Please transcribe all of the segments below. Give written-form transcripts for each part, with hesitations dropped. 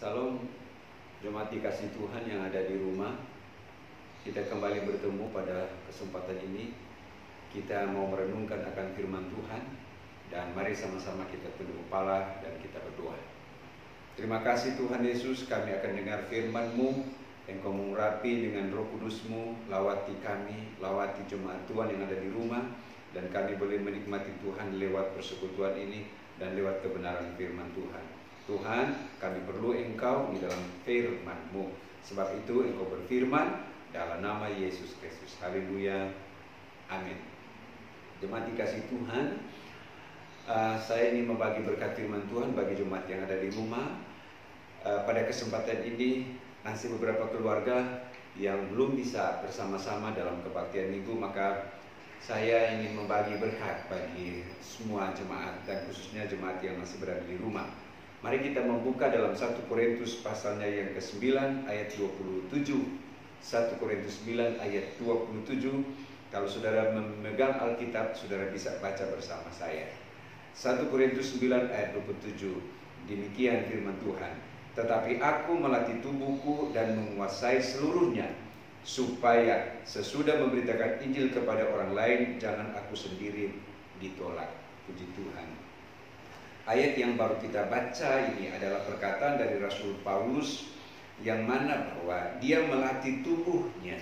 Salam jemaat dikasih Tuhan yang ada di rumah. Kita kembali bertemu pada kesempatan ini. Kita mau merenungkan akan firman Tuhan. Dan mari sama-sama kita tunduk kepala dan kita berdoa. Terima kasih Tuhan Yesus, kami akan dengar firman-Mu. Engkau mengurapi dengan Roh Kudus-Mu, lawati kami, lawati jemaat Tuhan yang ada di rumah. Dan kami boleh menikmati Tuhan lewat persekutuan ini dan lewat kebenaran firman Tuhan. Tuhan, kami perlu Engkau di dalam firman-Mu. Sebab itu Engkau berfirman dalam nama Yesus Kristus. Haleluya. Amin. Jemaat dikasih Tuhan, saya ingin membagi berkat firman Tuhan bagi jemaat yang ada di rumah. Pada kesempatan ini, nanti beberapa keluarga yang belum bisa bersama-sama dalam kebaktian minggu, maka saya ingin membagi berkat bagi semua jemaat dan khususnya jemaat yang masih berada di rumah. Mari kita membuka dalam 1 Korintus pasalnya yang ke-9 ayat 27. 1 Korintus 9 ayat 27. Kalau saudara memegang Alkitab, saudara bisa baca bersama saya. 1 Korintus 9 ayat 27. Demikian firman Tuhan. Tetapi aku melatih tubuhku dan menguasai seluruhnya, supaya sesudah memberitakan Injil kepada orang lain, jangan aku sendiri ditolak. Puji Tuhan. Ayat yang baru kita baca ini adalah perkataan dari Rasul Paulus, yang mana bahwa dia melatih tubuhnya.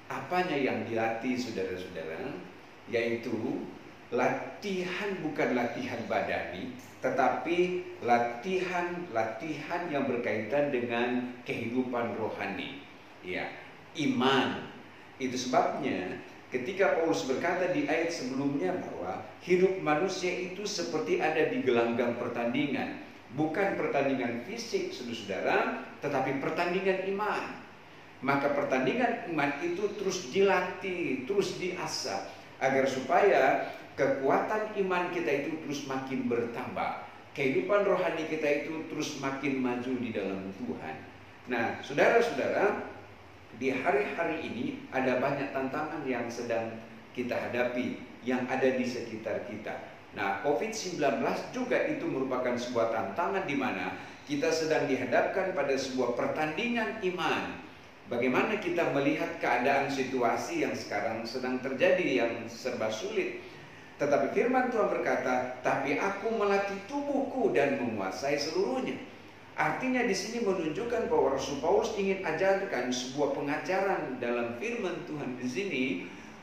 Apanya yang dilatih saudara-saudara? Yaitu latihan, bukan latihan badani, tetapi latihan yang berkaitan dengan kehidupan rohani. Ya, iman. Itu sebabnya ketika Paulus berkata di ayat sebelumnya bahwa hidup manusia itu seperti ada di gelanggang pertandingan. Bukan pertandingan fisik, saudara-saudara, tetapi pertandingan iman. Maka pertandingan iman itu terus dilatih, terus diasah, agar supaya kekuatan iman kita itu terus makin bertambah. Kehidupan rohani kita itu terus makin maju di dalam Tuhan. Nah, saudara-saudara, di hari-hari ini ada banyak tantangan yang sedang kita hadapi, yang ada di sekitar kita. Nah, COVID-19 juga itu merupakan sebuah tantangan di mana kita sedang dihadapkan pada sebuah pertandingan iman. Bagaimana kita melihat keadaan situasi yang sekarang sedang terjadi yang serba sulit. Tetapi firman Tuhan berkata, tapi aku melatih tubuhku dan menguasai seluruhnya. Artinya di sini menunjukkan bahwa Rasul Paulus ingin ajarkan sebuah pengajaran dalam firman Tuhan di sini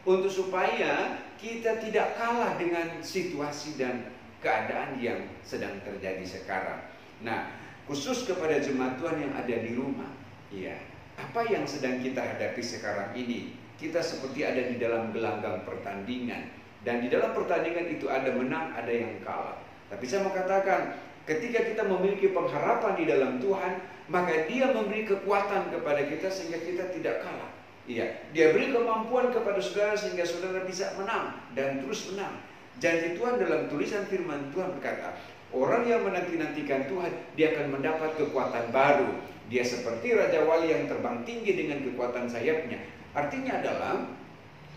untuk supaya kita tidak kalah dengan situasi dan keadaan yang sedang terjadi sekarang. Nah, khusus kepada jemaat Tuhan yang ada di rumah, ya, apa yang sedang kita hadapi sekarang ini? Kita seperti ada di dalam gelanggang pertandingan, dan di dalam pertandingan itu ada menang, ada yang kalah. Tapi saya mau katakan, ketika kita memiliki pengharapan di dalam Tuhan, maka Dia memberi kekuatan kepada kita sehingga kita tidak kalah. Iya, Dia beri kemampuan kepada saudara sehingga saudara bisa menang dan terus menang. Janji Tuhan dalam tulisan firman Tuhan berkata, orang yang menanti-nantikan Tuhan, dia akan mendapat kekuatan baru. Dia seperti Raja Wali yang terbang tinggi dengan kekuatan sayapnya. Artinya adalah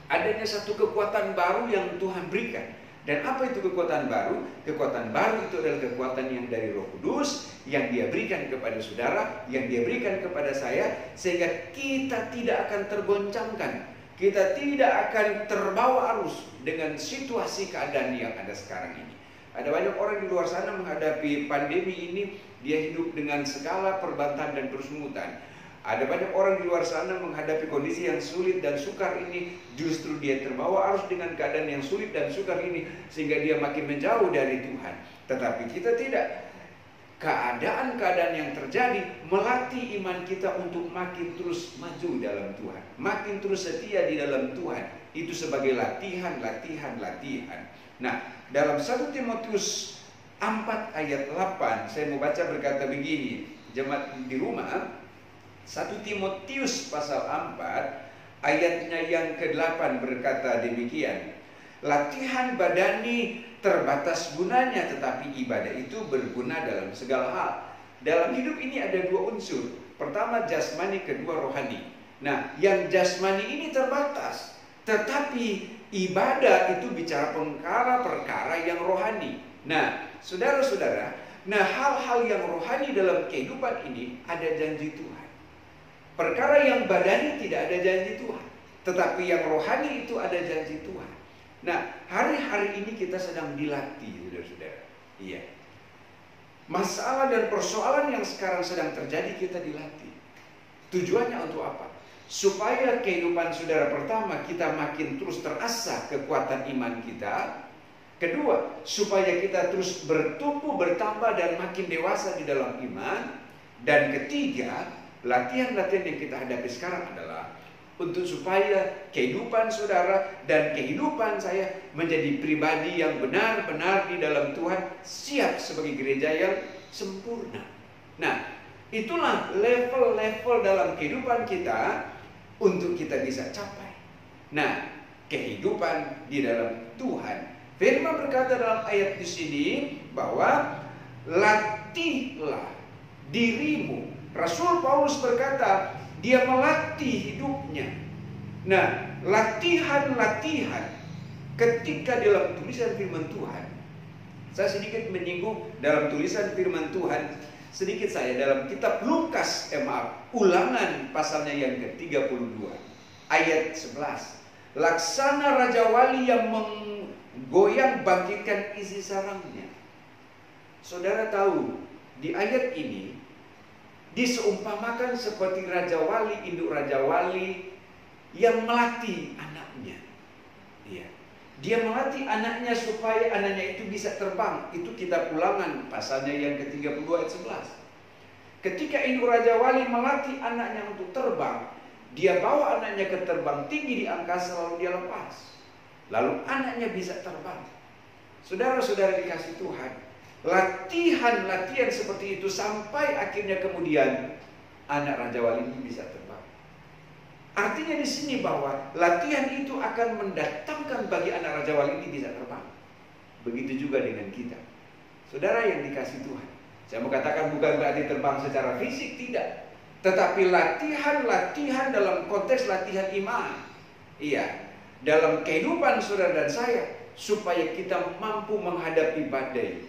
adanya satu kekuatan baru yang Tuhan berikan. Dan apa itu kekuatan baru? Kekuatan baru itu adalah kekuatan yang dari Roh Kudus, yang Dia berikan kepada saudara, yang Dia berikan kepada saya, sehingga kita tidak akan tergoncangkan, kita tidak akan terbawa arus dengan situasi keadaan yang ada sekarang ini. Ada banyak orang di luar sana menghadapi pandemi ini, dia hidup dengan segala perbantahan dan kerusuhan. Ada banyak orang di luar sana menghadapi kondisi yang sulit dan sukar ini, justru dia terbawa arus dengan keadaan yang sulit dan sukar ini, sehingga dia makin menjauh dari Tuhan. Tetapi kita tidak. Keadaan-keadaan yang terjadi melatih iman kita untuk makin terus maju dalam Tuhan, makin terus setia di dalam Tuhan. Itu sebagai latihan. Nah, dalam 1 Timotius 4 ayat 8, saya mau baca berkata begini, jemaat di rumah. 1 Timotius pasal 4 ayatnya yang ke-8 berkata demikian. Latihan badani terbatas gunanya, tetapi ibadah itu berguna dalam segala hal. Dalam hidup ini ada dua unsur. Pertama jasmani, kedua rohani. Nah, yang jasmani ini terbatas, tetapi ibadah itu bicara perkara yang rohani. Nah, saudara-saudara, Nah, hal-hal yang rohani dalam kehidupan ini ada janji Tuhan. Perkara yang badani tidak ada janji Tuhan, tetapi yang rohani itu ada janji Tuhan. Nah, hari-hari ini kita sedang dilatih, saudara-saudara. Iya. Masalah dan persoalan yang sekarang sedang terjadi kita dilatih. Tujuannya untuk apa? Supaya kehidupan saudara, pertama, kita makin terus terasah kekuatan iman kita. Kedua, supaya kita terus bertumbuh, bertambah, dan makin dewasa di dalam iman. Dan ketiga, latihan-latihan yang kita hadapi sekarang adalah untuk supaya kehidupan saudara dan kehidupan saya menjadi pribadi yang benar-benar di dalam Tuhan, siap sebagai gereja yang sempurna. Nah, itulah level-level dalam kehidupan kita untuk kita bisa capai. Nah, kehidupan di dalam Tuhan. Firman berkata dalam ayat di sini bahwa latihlah dirimu. Rasul Paulus berkata dia melatih hidupnya. Nah, latihan-latihan ketika dalam tulisan firman Tuhan. Saya sedikit menyinggung dalam tulisan firman Tuhan. Sedikit saya dalam kitab Lukas, Ulangan pasalnya yang ke-32 ayat 11. Laksana Raja Wali yang menggoyang bangkitkan isi sarangnya. Saudara tahu, di ayat ini diseumpamakan seperti Raja Wali, induk Raja Wali yang melatih anaknya. Iya. Dia melatih anaknya supaya anaknya itu bisa terbang. Itu kitab Ulangan pasalnya yang ke-32 ayat 11. Ketika induk Raja Wali melatih anaknya untuk terbang, dia bawa anaknya ke terbang tinggi di angkasa, lalu dia lepas. Lalu anaknya bisa terbang. Saudara-saudara dikasih Tuhan, latihan-latihan seperti itu sampai akhirnya kemudian anak Raja Wali ini bisa terbang. Artinya di sini bahwa latihan itu akan mendatangkan bagi anak Raja Wali ini bisa terbang. Begitu juga dengan kita, saudara yang dikasih Tuhan. Saya mau katakan bukan berarti terbang secara fisik, tidak. Tetapi latihan-latihan dalam konteks latihan iman. Iya, dalam kehidupan saudara dan saya, supaya kita mampu menghadapi badai,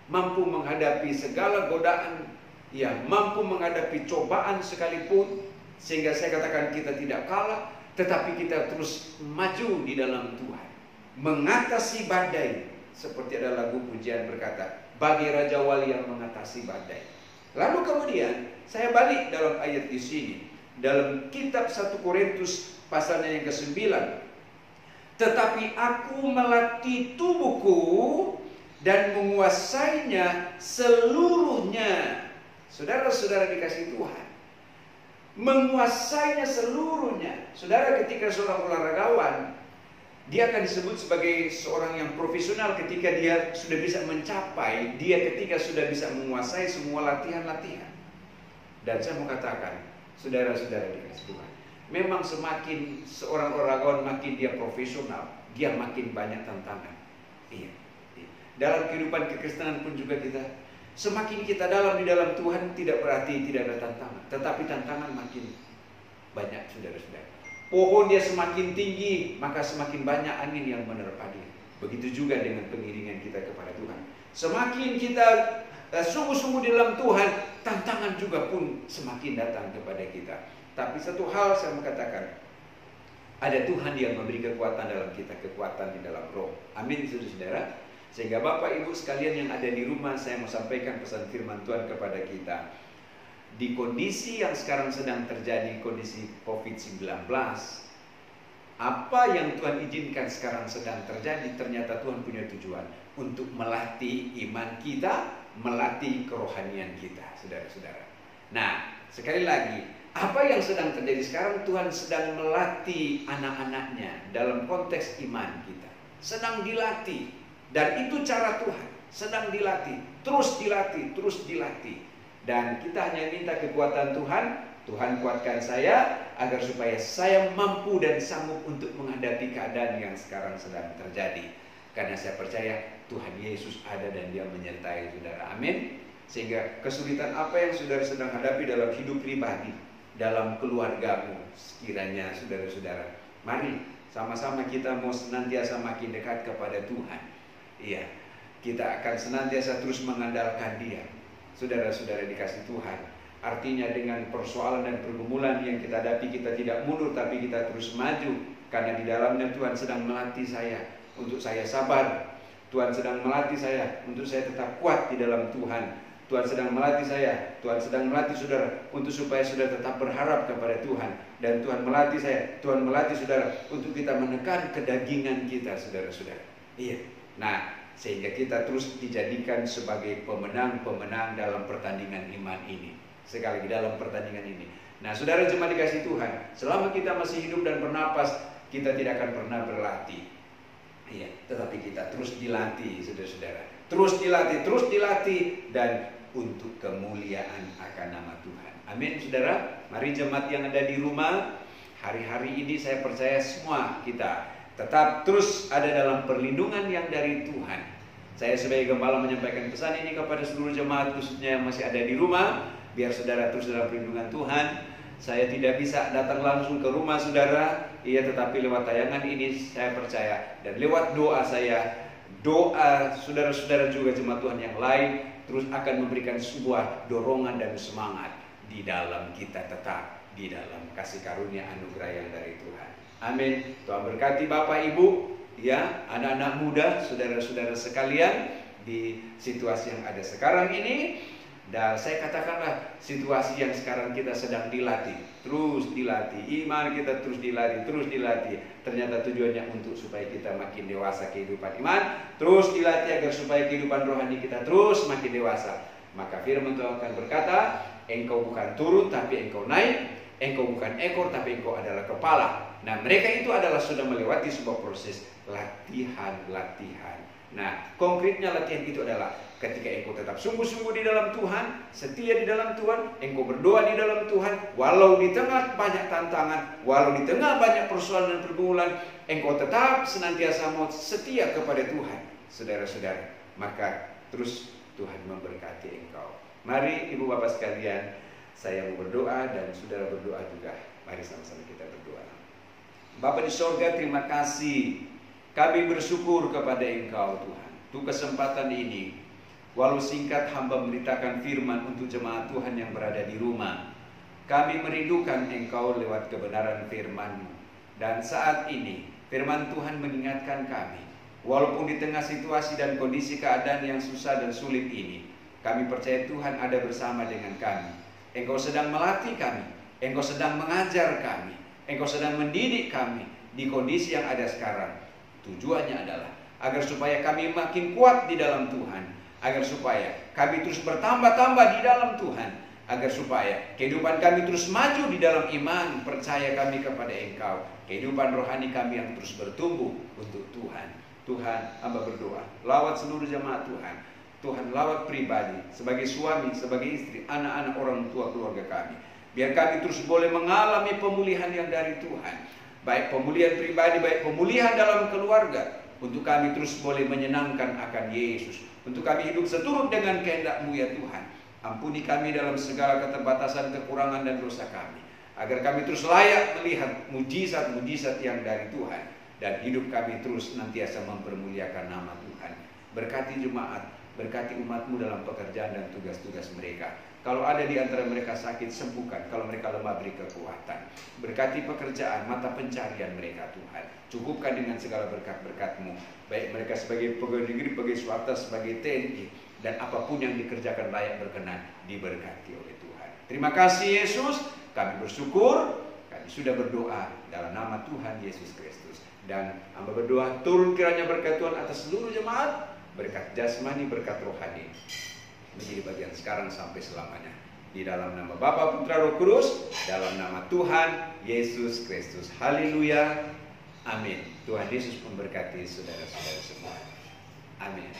mampu menghadapi segala godaan, ya, mampu menghadapi cobaan sekalipun, sehingga saya katakan kita tidak kalah, tetapi kita terus maju di dalam Tuhan, mengatasi badai. Seperti ada lagu pujian berkata, bagi Raja Wali yang mengatasi badai. Lalu kemudian saya balik dalam ayat di sini, dalam kitab 1 Korintus pasalnya yang ke-9. Tetapi aku melatih tubuhku dan menguasainya seluruhnya. Saudara-saudara dikasih Tuhan, menguasainya seluruhnya. Saudara, ketika seorang olahragawan, dia akan disebut sebagai seorang yang profesional ketika dia sudah bisa mencapai, dia ketika sudah bisa menguasai semua latihan-latihan. Dan saya mau katakan, saudara-saudara dikasih Tuhan, memang semakin seorang olahragawan makin dia profesional, dia makin banyak tantangan. Iya. Dalam kehidupan kekristenan pun juga kita, semakin kita dalam di dalam Tuhan tidak berarti tidak ada tantangan, tetapi tantangan makin banyak, saudara-saudara. Pohon dia semakin tinggi, maka semakin banyak angin yang menerpa dia. Begitu juga dengan pengiringan kita kepada Tuhan. Semakin kita sungguh-sungguh di dalam Tuhan, tantangan juga pun semakin datang kepada kita. Tapi satu hal saya mau katakan, ada Tuhan yang memberi kekuatan dalam kita, kekuatan di dalam roh. Amin, saudara-saudara. Sehingga Bapak Ibu sekalian yang ada di rumah, saya mau sampaikan pesan firman Tuhan kepada kita. Di kondisi yang sekarang sedang terjadi, kondisi COVID-19, apa yang Tuhan izinkan sekarang sedang terjadi, ternyata Tuhan punya tujuan untuk melatih iman kita, melatih kerohanian kita, saudara-saudara. Nah, sekali lagi, apa yang sedang terjadi sekarang, Tuhan sedang melatih anak-anaknya dalam konteks iman kita. Sedang dilatih, dan itu cara Tuhan, sedang dilatih, terus dilatih, terus dilatih. Dan kita hanya minta kekuatan Tuhan. Tuhan kuatkan saya agar supaya saya mampu dan sanggup untuk menghadapi keadaan yang sekarang sedang terjadi. Karena saya percaya Tuhan Yesus ada dan Dia menyertai saudara. Amin. Sehingga kesulitan apa yang saudara sedang hadapi dalam hidup pribadi, dalam keluargamu, sekiranya saudara-saudara, mari sama-sama kita mau senantiasa makin dekat kepada Tuhan. Iya. Kita akan senantiasa terus mengandalkan Dia. Saudara-saudara dikasih Tuhan, artinya dengan persoalan dan pergumulan yang kita hadapi, kita tidak mundur, tapi kita terus maju. Karena di dalamnya Tuhan sedang melatih saya untuk saya sabar. Tuhan sedang melatih saya untuk saya tetap kuat di dalam Tuhan. Tuhan sedang melatih saya, Tuhan sedang melatih saudara untuk supaya saudara tetap berharap kepada Tuhan. Dan Tuhan melatih saya, Tuhan melatih saudara untuk kita menekan kedagingan kita, saudara-saudara. Iya. Nah, sehingga kita terus dijadikan sebagai pemenang-pemenang dalam pertandingan iman ini. Sekali lagi dalam pertandingan ini. Nah, saudara jemaat dikasih Tuhan, selama kita masih hidup dan bernapas, kita tidak akan pernah berlatih. Iya, tetapi kita terus dilatih, saudara-saudara. Terus dilatih, dan untuk kemuliaan akan nama Tuhan. Amin, saudara. Mari jemaat yang ada di rumah, hari-hari ini saya percaya semua kita tetap terus ada dalam perlindungan yang dari Tuhan. Saya sebagai gembala menyampaikan pesan ini kepada seluruh jemaat, khususnya yang masih ada di rumah. Biar saudara terus dalam perlindungan Tuhan. Saya tidak bisa datang langsung ke rumah saudara, tetapi lewat tayangan ini saya percaya, dan lewat doa saya, doa saudara-saudara juga jemaat Tuhan yang lain terus akan memberikan sebuah dorongan dan semangat di dalam kita tetap di dalam kasih karunia anugerah yang dari Tuhan. Amin. Tuhan berkati Bapak Ibu, anak-anak muda, saudara-saudara sekalian di situasi yang ada sekarang ini. Dan saya katakanlah situasi yang sekarang kita sedang dilatih, terus dilatih, iman kita terus dilatih. Ternyata tujuannya untuk supaya kita makin dewasa kehidupan iman, terus dilatih agar supaya kehidupan rohani kita terus makin dewasa. Maka firman Tuhan akan berkata, engkau bukan turun tapi engkau naik, engkau bukan ekor tapi engkau adalah kepala. Nah, mereka itu adalah sudah melewati sebuah proses latihan. Nah, konkretnya latihan itu adalah ketika engkau tetap sungguh-sungguh di dalam Tuhan, setia di dalam Tuhan, engkau berdoa di dalam Tuhan, walau di tengah banyak tantangan, walau di tengah banyak persoalan dan pergumulan, engkau tetap senantiasa mau setia kepada Tuhan, saudara-saudara, maka terus Tuhan memberkati engkau. Mari ibu bapak sekalian, saya mau berdoa dan saudara berdoa juga. Mari sama-sama kita berdoa. Bapa di sorga, terima kasih. Kami bersyukur kepada engkau Tuhan, untuk kesempatan ini. Walau singkat hamba memberitakan firman untuk jemaat Tuhan yang berada di rumah. Kami merindukan engkau lewat kebenaran firman-Mu. Dan saat ini firman Tuhan mengingatkan kami, walaupun di tengah situasi dan kondisi keadaan yang susah dan sulit ini, kami percaya Tuhan ada bersama dengan kami. Engkau sedang melatih kami, engkau sedang mengajar kami, engkau sedang mendidik kami di kondisi yang ada sekarang. Tujuannya adalah agar supaya kami makin kuat di dalam Tuhan, agar supaya kami terus bertambah-tambah di dalam Tuhan, agar supaya kehidupan kami terus maju di dalam iman, percaya kami kepada engkau, kehidupan rohani kami yang terus bertumbuh untuk Tuhan. Tuhan, hamba berdoa, lawat seluruh jemaat Tuhan. Tuhan, lawat pribadi, sebagai suami, sebagai istri, anak-anak, orang tua, keluarga kami. Biar kami terus boleh mengalami pemulihan yang dari Tuhan, baik pemulihan pribadi, baik pemulihan dalam keluarga. Untuk kami terus boleh menyenangkan akan Yesus, untuk kami hidup seturut dengan kehendak-Mu ya Tuhan. Ampuni kami dalam segala keterbatasan, kekurangan dan dosa kami, agar kami terus layak melihat mujizat-mujizat yang dari Tuhan, dan hidup kami terus nantiasa mempermuliakan nama Tuhan. Berkati jemaat, berkati umat-Mu dalam pekerjaan dan tugas-tugas mereka. Kalau ada di antara mereka sakit, sembuhkan. Kalau mereka lemah, beri kekuatan. Berkati pekerjaan, mata pencarian mereka Tuhan. Cukupkan dengan segala berkat-berkat-Mu, baik mereka sebagai pegawai negeri, sebagai swasta, sebagai TNI, dan apapun yang dikerjakan layak berkenan, diberkati oleh Tuhan. Terima kasih Yesus, kami bersyukur, kami sudah berdoa dalam nama Tuhan Yesus Kristus. Dan hamba berdoa, turun kiranya berkat Tuhan atas seluruh jemaat, berkat jasmani, berkat rohani, menjadi bagian sekarang sampai selamanya. Di dalam nama Bapa, Putra, Roh Kudus, dalam nama Tuhan Yesus Kristus. Haleluya. Amin. Tuhan Yesus memberkati saudara-saudara semua. Amin.